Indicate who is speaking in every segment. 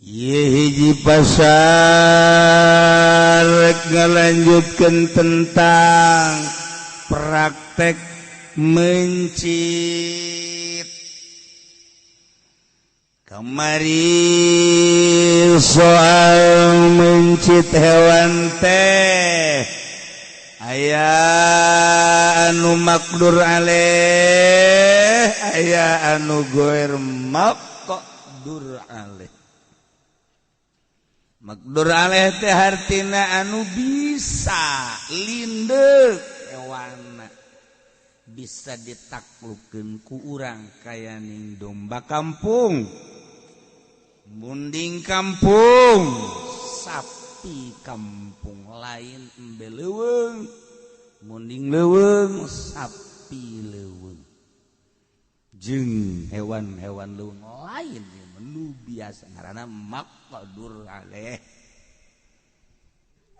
Speaker 1: hiji pasar ngalanjutkeun tentang praktek mencit. Kamari soal mencit hewan teh aya anu makdur aleh, aya anu goer maqdur aleh. Makdur aleh teh hartina anu bisa lindeuk hewanna, bisa ditaklukkeun ku urang kaya ning domba kampung, munding kampung, sapi kampung lain embe leuweung, munding leuweung sapi leuweung, jeung hewan-hewan leuweung lain nu biasa ngaranna makdur aleh.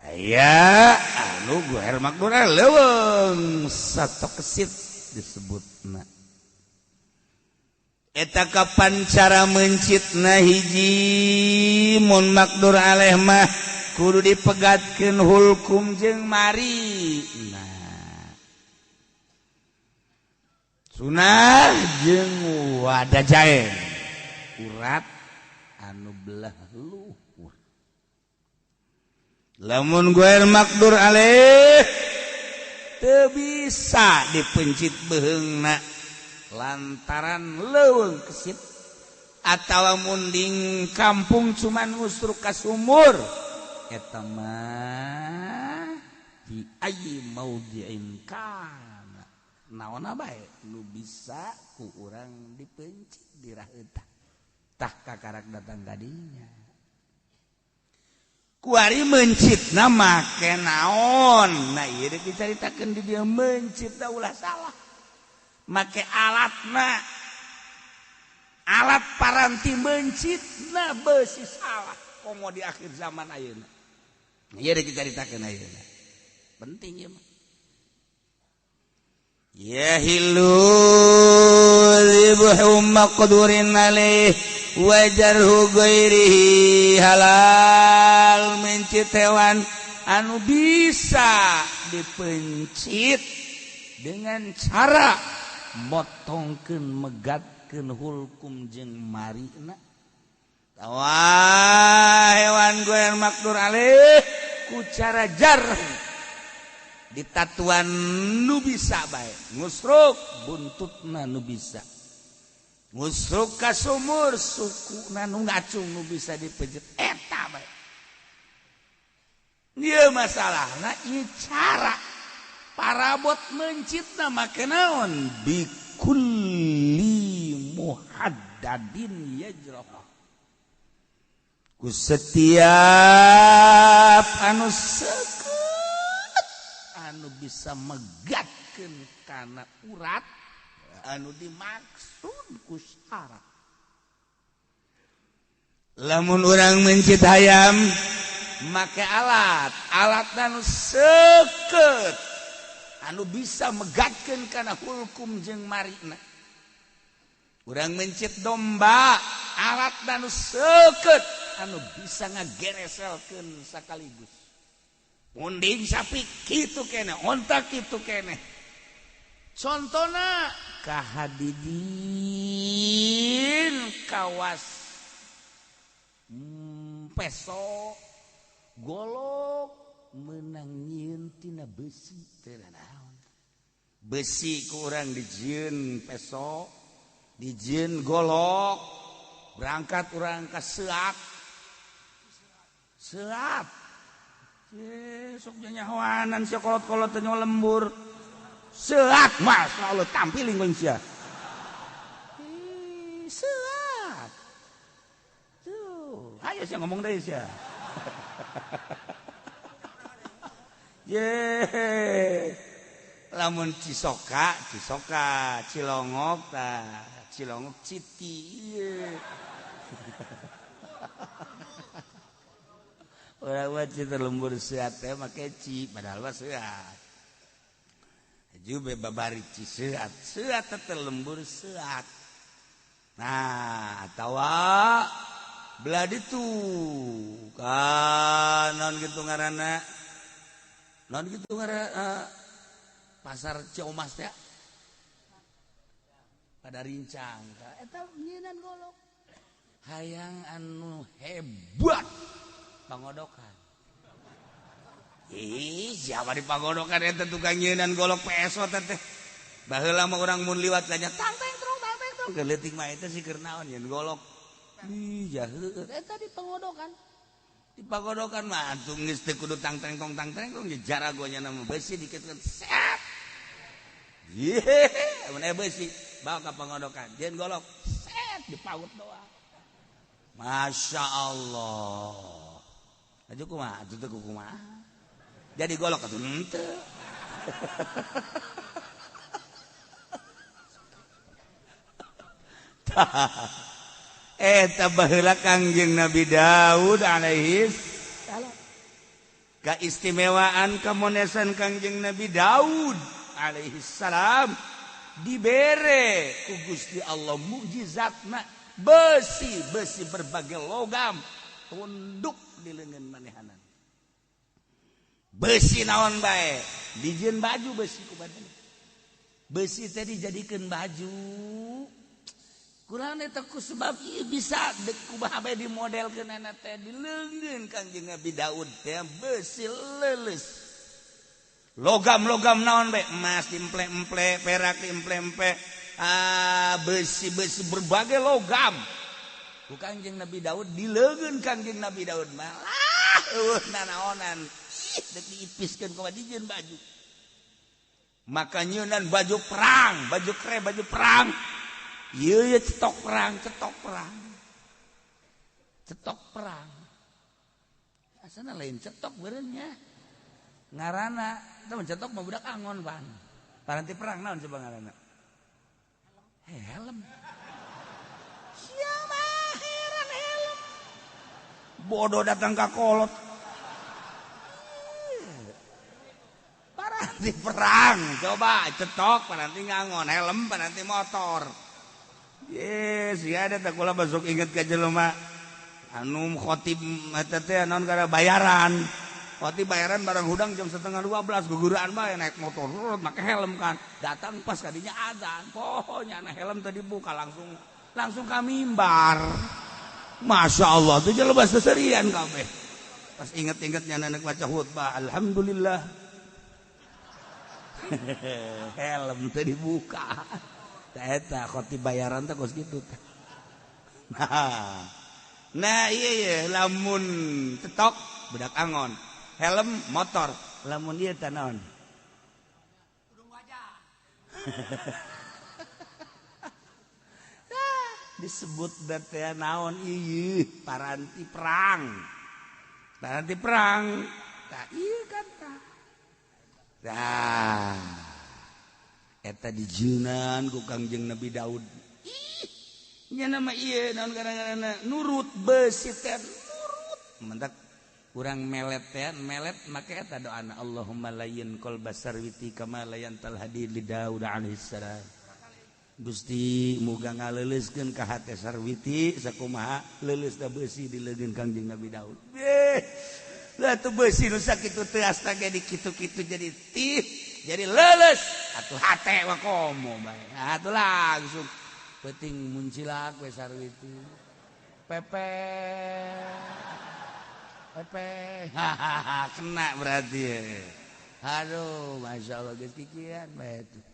Speaker 1: Aya anu goer makdur aleh leuweung satok kesit disebutna. Eta kapan cara mencitna? Hiji mun makdur aleh mah kudu dipegatkeun hulkum jeung mari. Nah, sunah jeung wadah jaeng urat anu belah luhur. Lamun goer makdur aleh teu bisa dipencit beheungna lantaran leuweung kesit, atawa munding kampung cuman ngusruk ka sumur, eta mah di ayyi maudhi'in kana naonna bae nu bisa ku urang dipencit diraheutah tah kakarak datang kadinya. Kuari mencitna make naon? Nah ieu teh dicaritakeun di dieu mencit da ulah salah. Make alatna, alat paranti mencitna beusi salah komo di akhir zaman ayeuna. Ieu teh dicaritakeun ayeuna. Penting ieu mah. Yahilu dhibhu maqdurin alaih wajarhu ghairihi, halal mencit hewan anu bisa dipencit dengan cara motongkeun megatkeun hulkum jeung marina. Tawah hewan goer makdur alih ku cara jarh ditatuan nu bisa bae, ngusruk buntutna nu bisa, ngusruk ka sumur sukuna nu ngacung nu bisa dipejet, eta bae. Ieu masalahna ieu cara parabot mencitna make naon? Bikulli muhaddadin yajrah, ku setiap anu seukeut anu bisa megatkeun kana urat anu dimaksud ku syarat. Lamun urang mencit hayam make alat anu seukeut anu bisa megatkeun kana hulkum jeung marina. Urang mencit domba alat anu seukeut anu bisa ngagereselkeun sakaligus. Munding sapi kitu keneh, onta kitu keneh. Contona kahadidin kawas peso golok meunang nyieun tina besi teu naon. Besi ku urang dijieun peso, dijieun golok, berangkat urang ka seak. Seak sok nyahoanan sia kolot-kolot teh lembur. Seak mas Allah tampil ingin sia. Seak. Tuh, ayo sia ngomong deui sia. Ye. Lamun Cisoka, Cilongok tah, Cilongok Citi. Orang wajib terlembur sehat teh make ci padahal mah sehat. Jube babari ci sehat teh terlembur sehat. Nah, atawa belah itu kan non gitu ngaranna non gitu ngaranna pasar Ciomas ya pada rincang eta nyeunan golok hayang anu hebat pangodokan siapa di pangodokan eta tukang nyeunan golok PSO teh baheula mah urang mun liwat tanya tang teng trong keleutik mah eta si keur naon nyeun golok jaheut eta di pangodokan mah atuh geus teu kudu tang tengkong ge jaragonya nama besi dikeutkeun set mun besi bawa ka pangodokan jeun golok set dipaut doang Masya Allah aju kumaha atuh teu kumaha jadi golok atuh henteu eta baheula Kangjeng Nabi Daud alaihi salam kaistimewaan kamonesan Kangjeng Nabi Daud alaihi salam dibere ku Gusti Allah mukjizatna besi berbagai logam tunduk di leungeun manehanan besi naon bae dijieun baju besi ku badan besi teh dijadikeun baju kurang eta ku sebab ieu bisa kumaha bae dimodelkeun eta teh di leungeun Kangjeng Nabi Daud teh besi leuleus logam-logam naon bae emas dimple-emple perak dimple-emple besi berbagai logam ku Kangjeng Nabi Daud di leungeun Kangjeng Nabi Daud malah nanaonan dek diipiskeun ku dijieun baju maka nyeunan baju perang baju kere baju perang ieu cetok perang asana lain cetok beureun nya ngaranna tah cetok mah budak angon pan paranti perang naon coba ngaranna helm siapa heran helm bodoh datang ka kolot paranti perang coba cetok paranti ngangon helm paranti motor yes ya ada tak kula masuk inget ka jelema anu khotib eta teh naon gara bayaran khotib bayaran barang hudang jam 11:30 guguraan bae naik motor make helm kan datang pas kadinya adzan pohonya na helm teh dibuka langsung ka mimbar Masya Allah tuh jelema seserian kabeh pas inget-ingetnya nenek baca khutbah alhamdulillah helm teh dibuka eta khotib bayaran teh kos kitu teh nah iya lamun cetok budak angon helm motor lamun ieu teh naon kudung wajah disebut da teh naon ieu paranti perang tah ieu kan tah eta dijeunan ku Kangjeng Nabi Daud nya nama ieu naon gara-garana nurut besi teh nurut mentak urang melet teh melet make eta doana Allahumma layyin qalba sarwiti kama layantal hadid li Daud alaihi salam Gusti muga ngaleuleuskeun ka hate sarwiti sakumaha leuleusna besi di leungeun Kangjeng Nabi Daud lah tuh besi nu sakitu teu astaga di kitu-kitu jadi jadi leles atuh hate wa komo bae atuh langsung penting muncilak we sarwiti pepe kena berarti ya aduh Masya Allah geus kikian bae tuh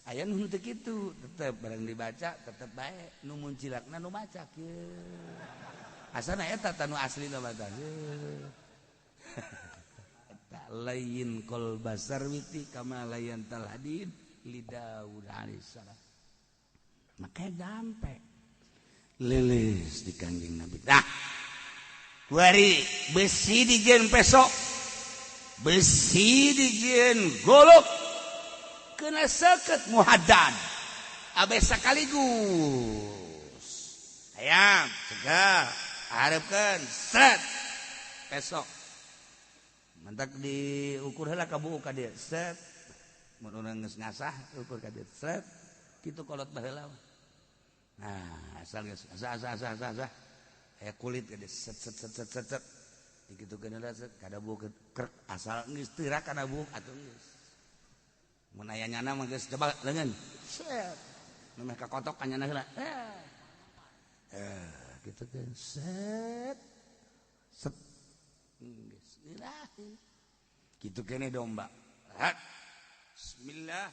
Speaker 1: aya nu teu kitu tetep barang dibaca tetep bae nu muncilakna nu maca kieu asana eta tanu aslina mah tah layyin qalba sarwiti kama layantal hadid li Daud alaihi salam maka dampe leuleus di Kangjeng Nabi dah kuari besi dijieun peso besi dijieun golok kena seukeut muhaddad abe sakaligus hayang cegah hareupeun set peso mantak diukur heula ka buuk ka dieu set mun urang geus ngasah ukur ka dieu set kitu kolot baheula nah asal geus asah kulit gitu kada bu asal geus teurak kana bu atuh geus mun aya nyana mah geus coba leungeun set meh kakotok ka nyana heula gitu kan set set geus gitu kene domba bismillah.